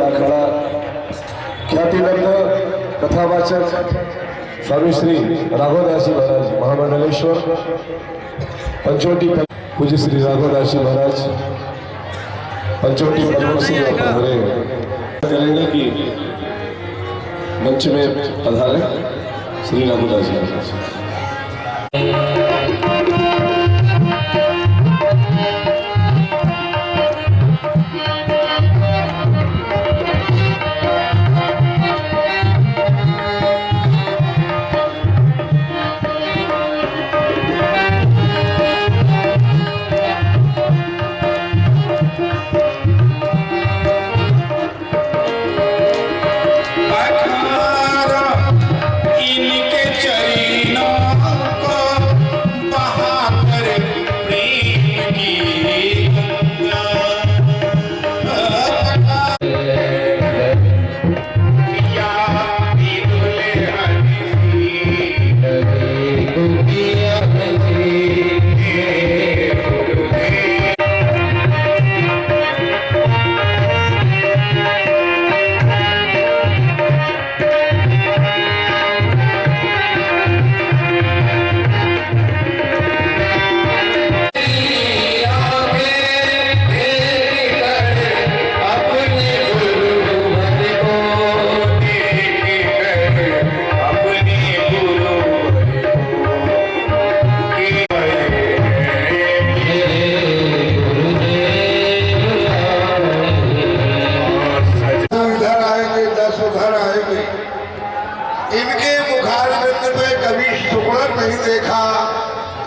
अखाड़ा ख्यातिनंद कथावाचक स्वामी श्री राघवदास जी महाराज महामंडलेश्वर पंचवटी पूज्य श्री राघवदास जी महाराज पंचवटी पद्मश्री करेंगे कि मंच में पधारे श्री राघवदास जी महाराज।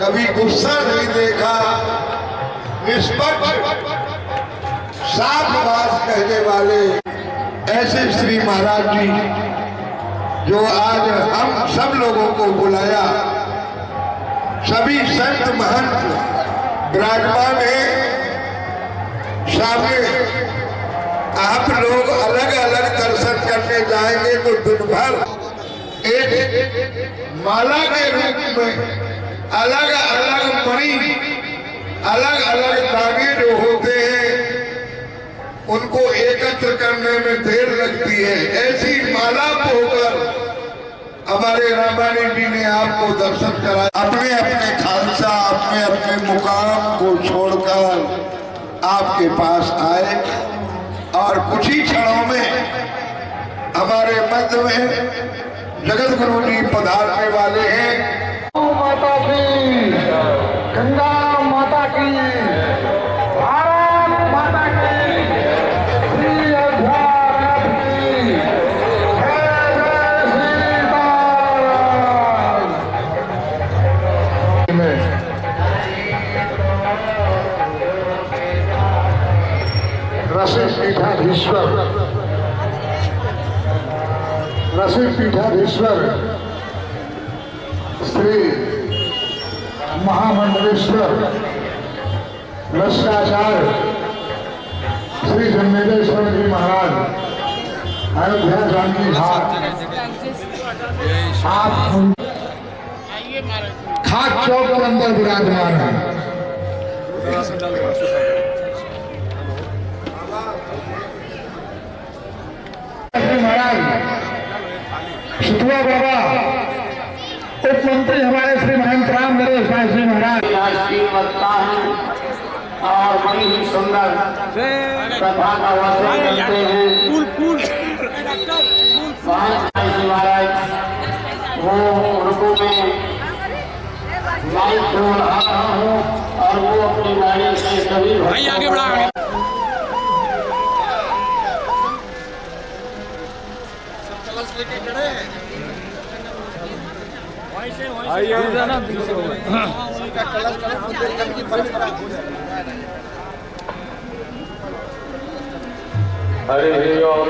कभी गुस्सा नहीं देखा, निष्पक्ष साफ बात कहने वाले ऐसे श्री महाराज जी जो आज हम सब लोगों को बुलाया, सभी संत महंत विराजमान है सामने। आप लोग अलग अलग दर्शन करने जाएंगे तो दिन भर एक माला के रूप में अलग अलग मणि, अलग अलग धागे जो होते हैं उनको एकत्र करने में देर लगती है। ऐसी माला होकर हमारे रामानी जी ने आपको दर्शन कराया। अपने अपने खालसा, अपने अपने मुकाम को छोड़कर आपके पास आए और कुछ ही क्षणों में हमारे मध्य में जगत गुरु जी पधारने वाले हैं। माता की, गंगा माता की, भारत माता की, श्री अध्यात्म की, जय जय सीताराम। रसिक पीठाधीश्वर श्री महामंडलेश्वर लक्ष्याचार्य श्री जन्मेदेश्वर जी महाराज अयोध्या जानकी घाट आप खाट चौक के अंदर विराजमान है। महाराज सुतवा बाबा उप मंत्री हमारे श्री महंत राम नरेश भाई जी महाराज वक्ता है और बड़ी ही सुंदर सभा का वचन करते हैं। महाराज वो उनको में माइक छोड़ रहा हूँ और वो अपनी गाड़ी से सभी भाई आगे बढ़ा हरे ओम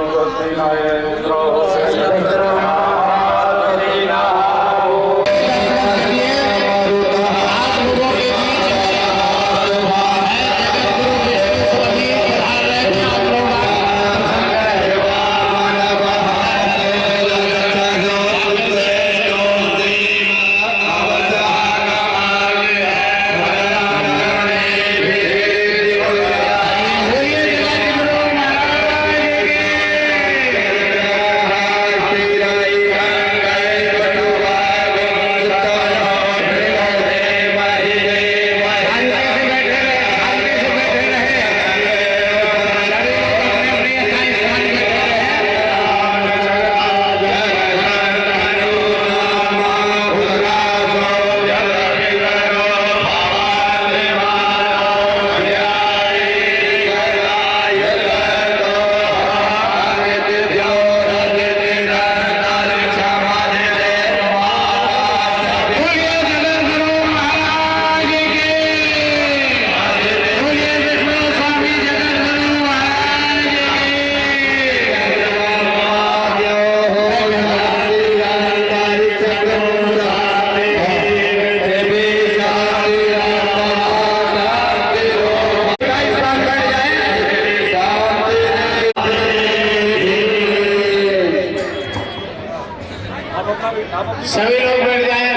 सभी लोग बैठ जाए।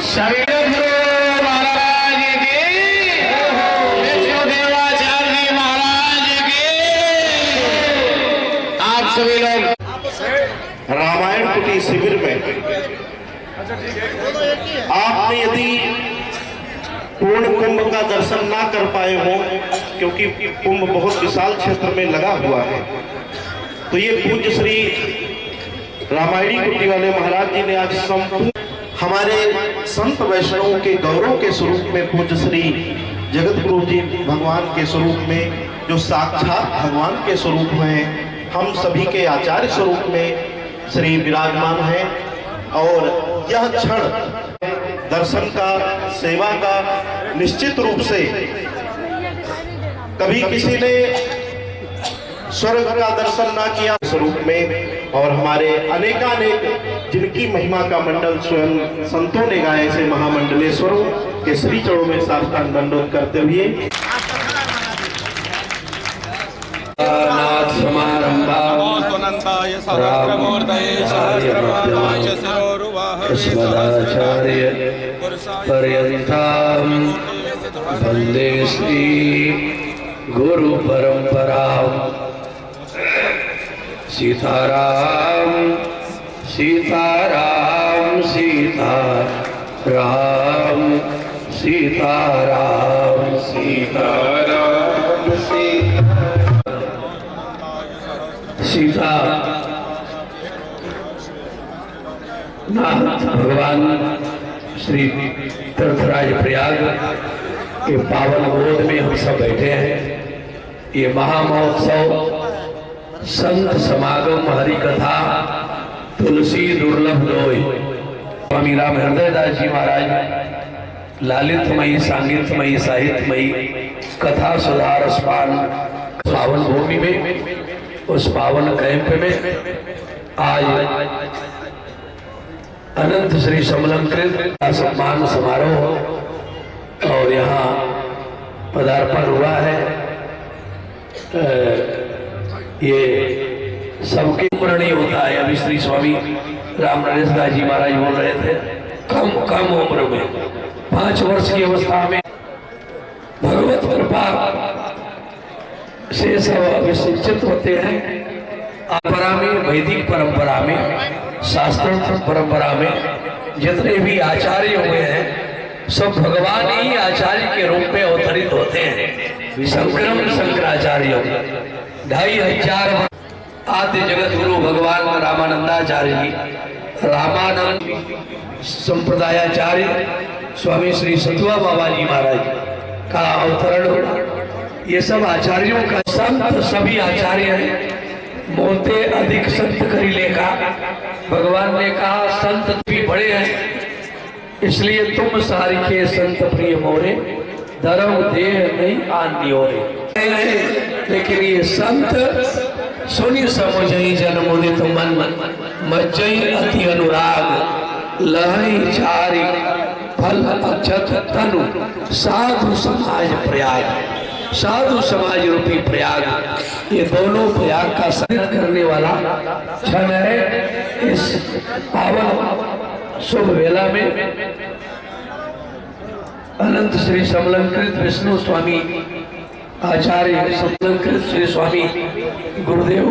सभी लोग गुरु महाराज की, विष्णुदेवाचार्य जी महाराज की। आप सभी लोग रामायण कुटी शिविर में आपने यदि पूर्ण कुंभ का दर्शन ना कर पाए हो, क्योंकि कुंभ बहुत विशाल क्षेत्र में लगा हुआ है, तो ये पूज्य श्री रामायणी कुटी वाले महाराज जी ने आज संपूर्ण हमारे संत वैष्णवों के गौरव के स्वरूप में पूज्य श्री जगत गुरु जी भगवान के स्वरूप में, जो साक्षात भगवान के स्वरूप में, हम सभी के आचार्य स्वरूप में श्री विराजमान हैं। और यह क्षण दर्शन का, सेवा का निश्चित रूप से कभी किसी ने स्वर्ग का दर्शन ना किया स्वरूप में, और हमारे अनेकानेक जिनकी महिमा का मंडल स्वयं संतों ने गाए, ऐसे महामंडलेश्वरों के श्री चरणों में साष्टांग दंडवत करते हुए अस्मदाचार्य पर्यन्तां वन्दे श्री गुरु परंपरां। सीताराम सीताराम सीताराम सीताराम सीताराम सीता नाथ भगवान श्री तीर्थराज प्रयाग के पावन गोद में हम सब बैठे हैं। ये महामहोत्सव संत समागम, हरि कथा, तुलसी दुर्लभ लोय, स्वामी राम हृदयदास जी महाराज लालितमयी, सांगीतमयी, साहित्यमयी कथा सुधार स्पान पावन भूमि में, उस पावन कैंप में आज अनंत श्री समलंकृत का सम्मान समारोह और यहाँ पदार्पण हुआ है। ये सबके उम्र नहीं होता है। अभी श्री स्वामी राम नरेश दास जी महाराज बोल रहे थे, कम उम्र में 5 वर्ष की अवस्था में भगवत कृपा से सब अभिषिंचित होते हैं। परंपरा में, वैदिक परंपरा में, शास्त्र परंपरा में जितने भी आचार्य हुए हैं सब भगवान ही आचार्य के रूप में अवतरित होते हैं। शंकराचार्य 2500 आद्य जगत गुरु भगवान रामानंदाचार्य जी, रामानंद संप्रदायाचार्य स्वामी श्री सतुआ बाबा जी महाराज का अवतरण होना, ये सब आचार्यों का, संत सभी आचार्य हैं। मोते अधिक संत करी लेखा, भगवान ने कहा संत भी बड़े हैं, इसलिए तुम सारिखे संत प्रिय मोरे, धर्म देह नहीं आन्य ओरे। लेकिन ये संत सुनी समझई जन मुदित मन, मज्जई अति अनुराग, लहई चारी फल अक्षत तनु, साधु समाज प्रयाग। साधु समाज रूपी प्रयाग, ये दोनों प्रयाग का संगत करने वाला क्षण है। इस पावन शुभ वेला में अनंत श्री समलंकृत विष्णु स्वामी आचार्य समलंकृत श्री स्वामी गुरुदेव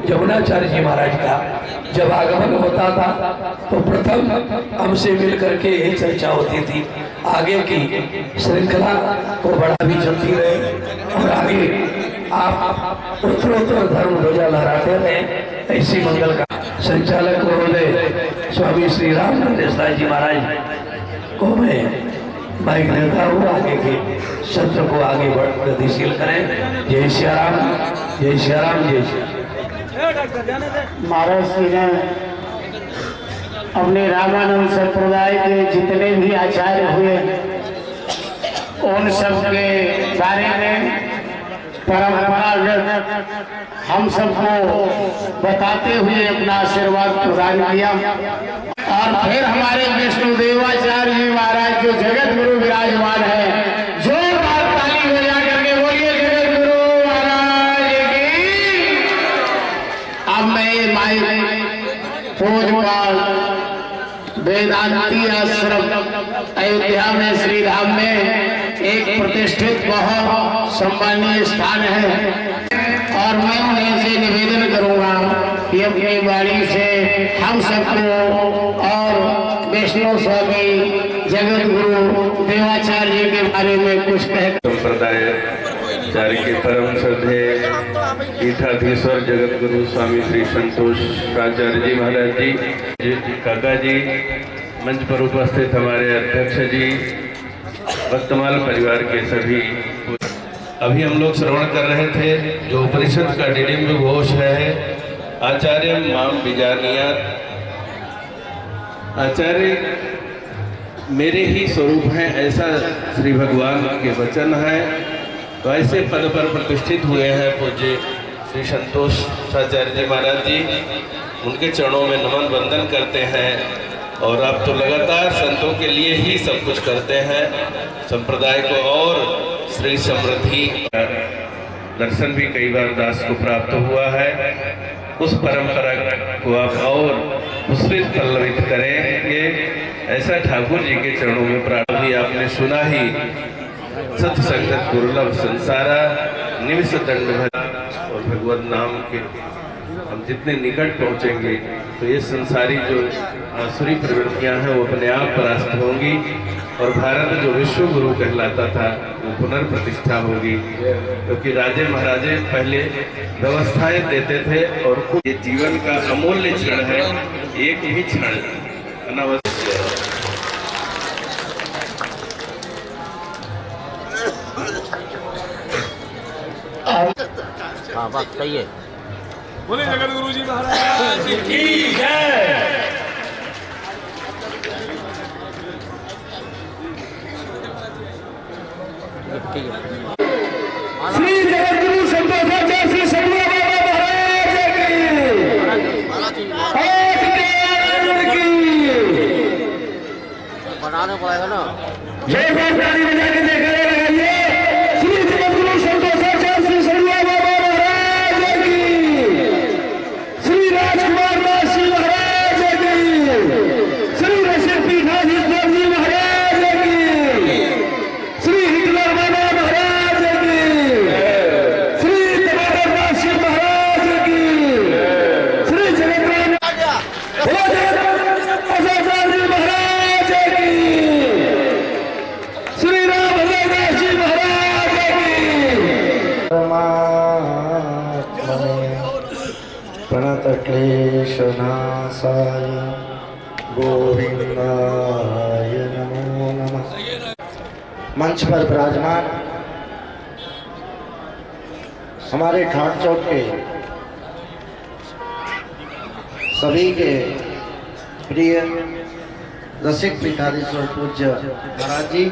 जमुनाचार्य जी महाराज का जब आगमन होता था तो प्रथम हमसे मिल करके यही चर्चा होती थी। आगे की श्रृंखला को बढ़ा भी चलती रहे और आगे आप उत्तरोत्तर धर्म ध्वजा लहराते रहे, ऐसी मंगल का संचालक महोदय स्वामी श्री राम नरेश दास जी महाराज को मैं माइक देता हूँ, आगे के सत्र को आगे बढ़ गतिशील करें। जय श्री राम, जय श्री राम, जय श्री राम। महाराज जी ने अपने रामानंद संप्रदाय के जितने भी आचार्य हुए उन सब के बारे में परंपरागत हम सबको बताते हुए अपना आशीर्वाद प्रदान किया। और फिर हमारे विष्णुदेवाचार्य जी महाराज जो जगत गुरु विराजमान है, जोरदार ताली हो जा करके बोलिए जगत गुरु महाराज की। अब मैं माइक पूज्यपाल वेदांती आश्रम अयोध्या में श्री धाम में एक प्रतिष्ठित बहुत सम्मानीय स्थान है और मैं उन्हें से निवेदन करूंगा कि अपनी वाणी से हम सबको और वैष्णव स्वामी जगत गुरु देवाचार्य जी के बारे में कुछ कह संप्रदाय चार्य के परम श्रद्धे पीठाधीश्वर जगत गुरु स्वामी श्री संतोष आचार्य जी महाराज जी काका जी, मंच पर उपस्थित हमारे अध्यक्ष जी, भक्तमाल परिवार के सभी। अभी हम लोग श्रवण कर रहे थे जो उपनिषद का डिडिम्ब घोष है, आचार्य माम बीजानिया। आचार्य मेरे ही स्वरूप हैं, ऐसा श्री भगवान के वचन है। तो ऐसे पद पर प्रतिष्ठित हुए हैं पूज्य श्री संतोष आचार्य जी महाराज जी, उनके चरणों में नमन वंदन करते हैं। और आप तो लगातार संतों के लिए ही सब कुछ करते हैं, संप्रदाय को और श्री समृद्धि दर्शन भी कई बार दास को प्राप्त हुआ है। उस परंपरा को आप और विस्तृत पल्लवित करेंगे, ऐसा ठाकुर जी के चरणों में प्रार्थना भी आपने सुना ही। सत्संगत दुर्लभ संसारा निमिष दंड भर, और भगवत नाम के हम जितने निकट पहुंचेंगे तो ये संसारी जो आसुरी प्रवृत्तियां हैं वो अपने आप परास्त होंगी और भारत जो विश्व गुरु कहलाता था वो पुनर्प्रतिष्ठा होगी। क्योंकि राजे महाराजे पहले व्यवस्थाएं देते थे और ये जीवन का अमूल्य क्षण है, एक ही क्षण अनावश्यक है। हाँ बात सही है। बोले जगत गुरु जी महाराज की जय। श्री जगत गुरु संतोषाचार्य श्री सतुआ बाबा बनाने पड़ेगा ना। जय ताली बजा के देखा लगाइए। श्री जगत गुरु संतोषाचार्य श्री सतुआ बाबा महाराज की, श्री राजकुमार दास जी महाराज की, श्री रसिक पीठाधीश्वर जी महाराज की, श्री हिटलर बाबा महाराज की, श्री टमाटर दास जी महाराज की, श्री जगत आचार्य जी महाराज की, श्री राम दास जी महाराज की। प्रणत क्लेशनाशाय गोविंदाय नमो नमः। मंच पर विराजमान हमारे ठाट चौक के सभी के प्रिय रसिक पीठाधीश्वर पूज्य महाराज जी,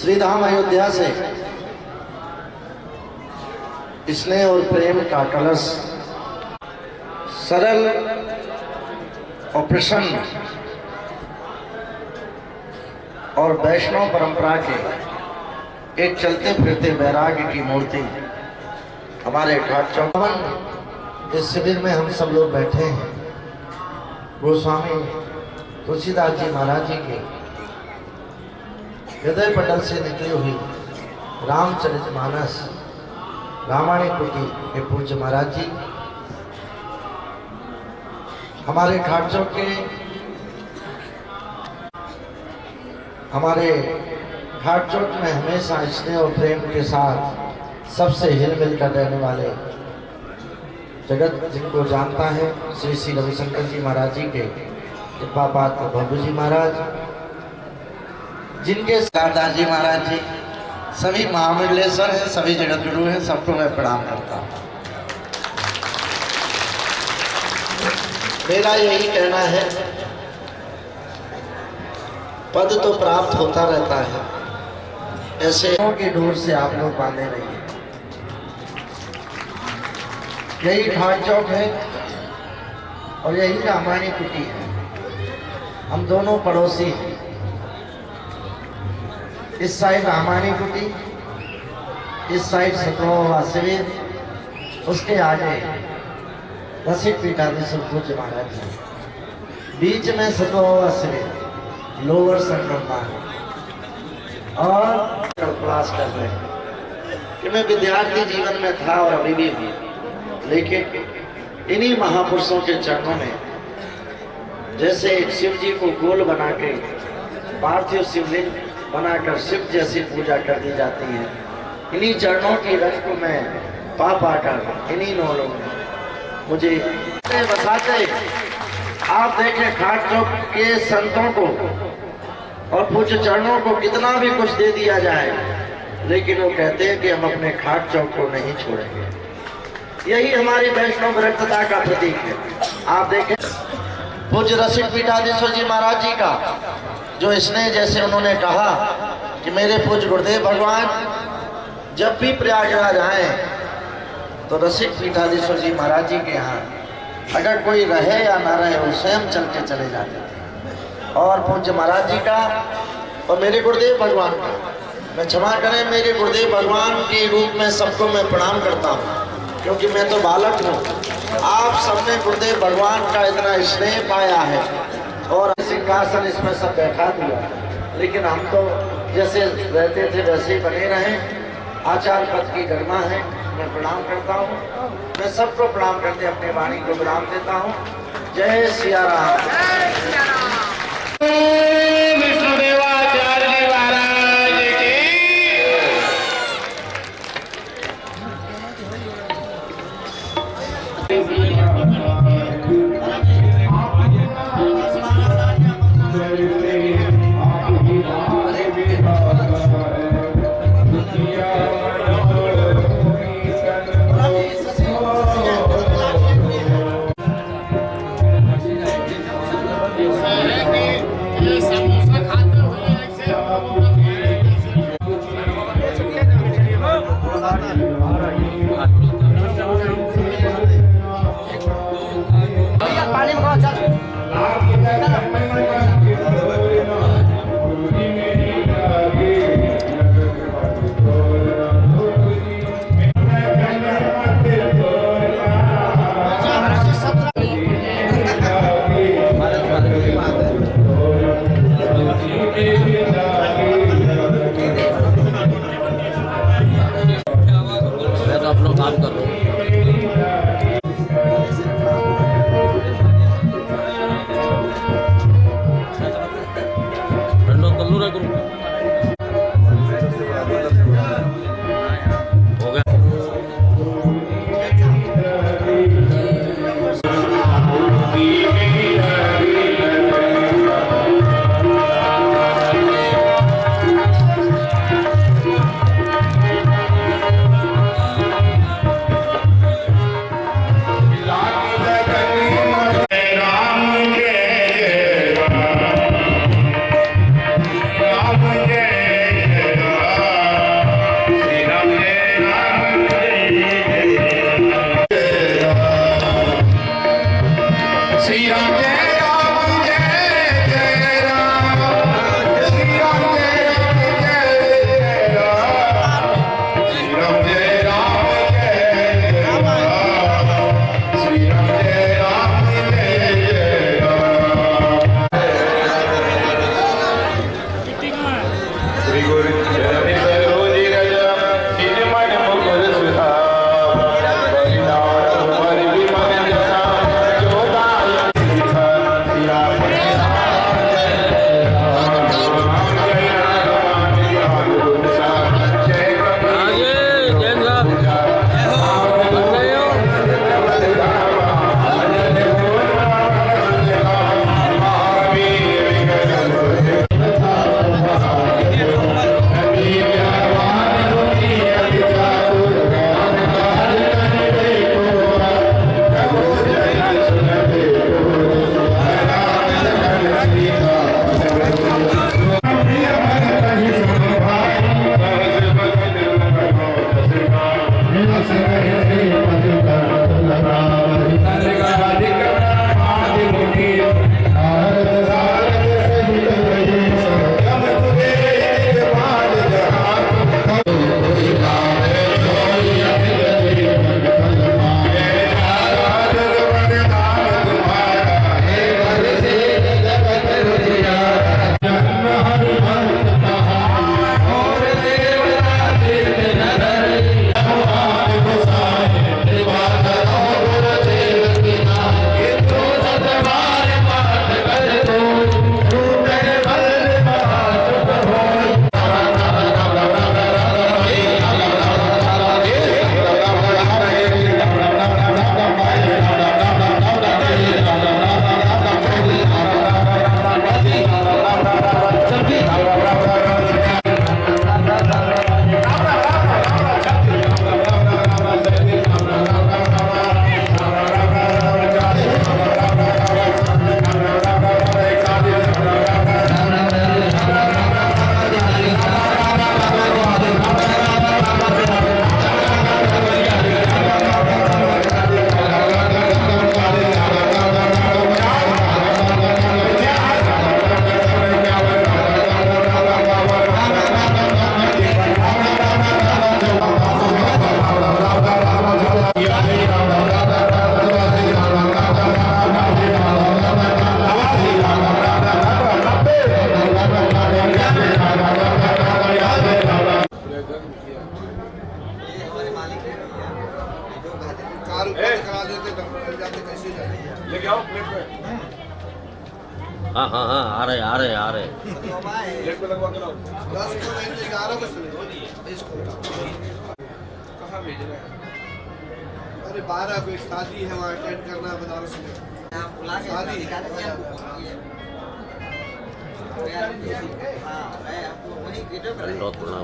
श्री धाम अयोध्या से स्नेह और प्रेम का कलश सरल और प्रसन्न और वैष्णव परंपरा के एक चलते फिरते वैराग्य की मूर्ति हमारे ठाट चौक इस शिविर में हम सब लोग बैठे हैं। गोस्वामी तुलसीदास जी महाराज जी के हृदय पटल से निकली हुई रामचरितमानस रामायणी कुटी के पूज्य महाराज जी हमारे ठाट चौक के में हमेशा स्नेह और प्रेम के साथ सबसे हिल मिल कर रहने वाले जगत जिनको जानता है श्री श्री रविशंकर जी महाराज जी के कृपा पात्र बाबू जी महाराज, जिनके सरदार जी महाराज जी सभी महामंडलेश्वर हैं, सभी जगत गुरु हैं, सबको मैं प्रणाम करता हूँ। मेरा यही कहना है, पद तो प्राप्त होता रहता है, ऐसे के डोर से आप लोग बांधे रहिए। यही ठाट चौक है और यही रामायणी कुटी है। हम दोनों पड़ोसी हैं। इस साइड रामायणी कुटी, इस साइड सतवा शिविर, उसके आगे रसिक पीठाधीश्वर पूज्य महाराज जी, बीच में सतवा श्री लोअर संगम और क्लास कर रहे हैं कि मैं विद्यार्थी जीवन में था और अभी भी हूँ, लेकिन इन्हीं महापुरुषों के चरणों में जैसे एक शिव जी को गोल बना के पार्थिव शिवलिंग बनाकर शिव जैसी पूजा कर दी जाती है, इन्हीं चरणों की रज को मैं पा पाकर इन्हीं नौलों में मुझे बताते आप देखें खाट चौक के संतों को और पूज्य चरणों को कितना भी कुछ दे दिया जाए, लेकिन वो कहते हैं कि हम अपने खाट चौक को नहीं छोड़ेंगे। यही हमारी वैष्णव विरक्तता का प्रतीक है। आप देखें पूज्य रसिक पीठाधीश्वर जी महाराज जी का जो स्नेह, जैसे उन्होंने कहा कि मेरे पूज्य गुरुदेव भगवान जब भी प्रयागराज आए तो रसिक पीठाधीश्वर जी महाराज जी के यहाँ अगर कोई रहे या ना रहे वो स्वयं चल के चले जाते थे। और पूज्य महाराज जी का और मेरे गुरुदेव भगवान का, मैं क्षमा करें, मेरे गुरुदेव भगवान के रूप में सबको मैं प्रणाम करता हूँ क्योंकि मैं तो बालक हूँ। आप सबने गुरुदेव भगवान का इतना स्नेह पाया है और सिंहासन इसमें सब बैठा दिया, लेकिन हम तो जैसे रहते थे वैसे ही बने रहे। आचार पद की गरिमा है, मैं प्रणाम करता हूँ। मैं सबको प्रणाम करते अपनी वाणी को विराम देता हूँ। जय सिया राम। विष्णुदेवाचार्य जी महाराज की। ये समोसा खाते हुए ऐसे करा देते तो हम जाते कैसे जाए। लेके आओ प्लेट पे। हाँ हाँ हाँ आ रहे आ रहे आ रहे। प्लेट पे लगवा के लाओ। 10 को 11 को चले इसको कहाँ भेज रहे हैं? अरे 12 को एक शादी है वहाँ अटेंड करना है बनारस में। शादी बहुत प्रणाम।